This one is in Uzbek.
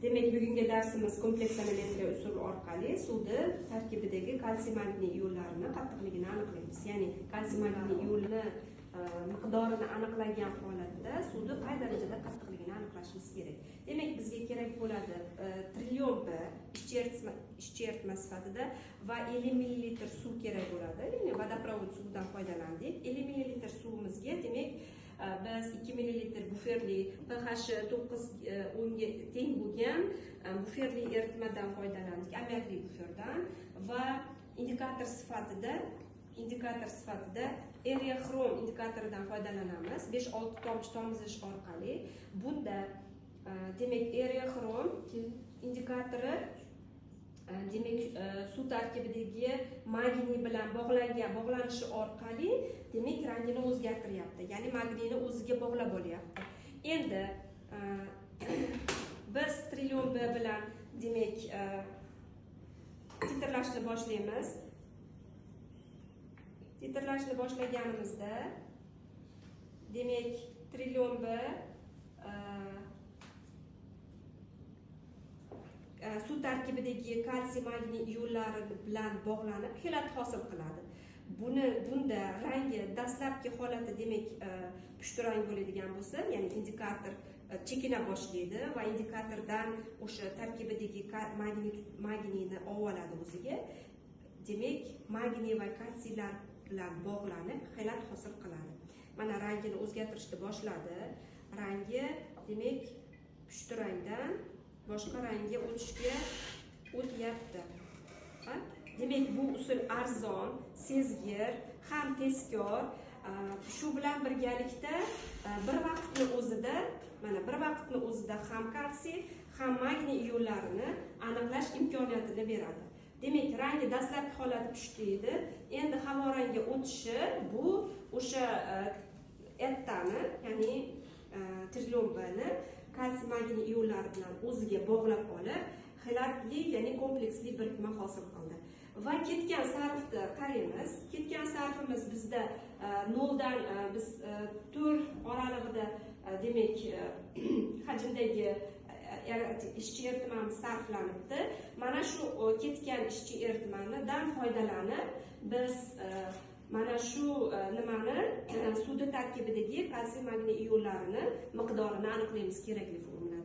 Demak, bugungi darsimiz kompleks analiziya usuli orqali suvni tarkibidagi kalsiy magniy iollarini qattiqligini aniqlaymiz. Ya'ni kalsiy magniy iollini miqdorini aniqlagan holatda suvni qay darajada qattiqligini aniqlashimiz kerak. Demak, bizga kerak bo'ladi trillion B ishchi eritma sifatida va 50 ml suv kerak bo'ladi. Ya'ni vodoprovod suvidan foydalandik. 50 ml suvimizga demak biz 2 ml buferli pH 9-10 ga teng bo'lgan buferli eritmadan foydalandik, ammiakli buferdan va indikator sifatida eriyoxrom indikatoridan foydalanamiz. 5-6 tomchi tomizish orqali bunda demak eriyoxrom indikatori demak suv tarkibidagi magniy bilan bog'lanishi orqali demak rangini o'zgartiryapti. Ya'ni magniyni o'ziga bog'lab olyapti. Endi biz trillion B bilan demak titrlashni boshlaymiz. Titrlashni boshlaganimizda demak trillion B suv tarkibidagi kalsiy magniy iollari bilan bog'lanib xelat hosil qiladi. Bunda rangi dastlabki holati demak pushti rang bo'ladigan bo'lsa, ya'ni indikator chekina boshlaydi va indikatordan o'sha tarkibidagi magniyni oladi o'ziga. Demak, magniy va kalsiylar bilan bog'lanib xelat hosil qiladi. Mana rangini o'zgartirishni boshladi. Rangi demak pushti rangdan boshqa rangga o'tishga o'tyapti. Demak, bu usul arzon, sezgir, ham tezkor. Shu bilan birgalikda bir vaqtni o'zida ham kalsiy, ham magniy iollarini aniqlash imkoniyatini beradi. Demak, rangi dastlabki holati pushti edi. Endi havo rangiga o'tishi bu o'sha ettani, ya'ni trillion B'ni kalsiy magniy iollari bilan o'ziga bog'lab olib, xelatli, ya'ni kompleksli birikma hosil qildi. Va ketgan sarfni qaraymiz. Ketgan sarfimiz bizda 0 dan biz 4 oralig'ida demak hajmdagi ishchi eritmamiz sarflanibdi. Mana shu ketgan ishchi eritmadan foydalanib biz mana shu suvda tarkibidagi kalsiy magniy iollarini miqdorini aniqlaymiz kerakli formula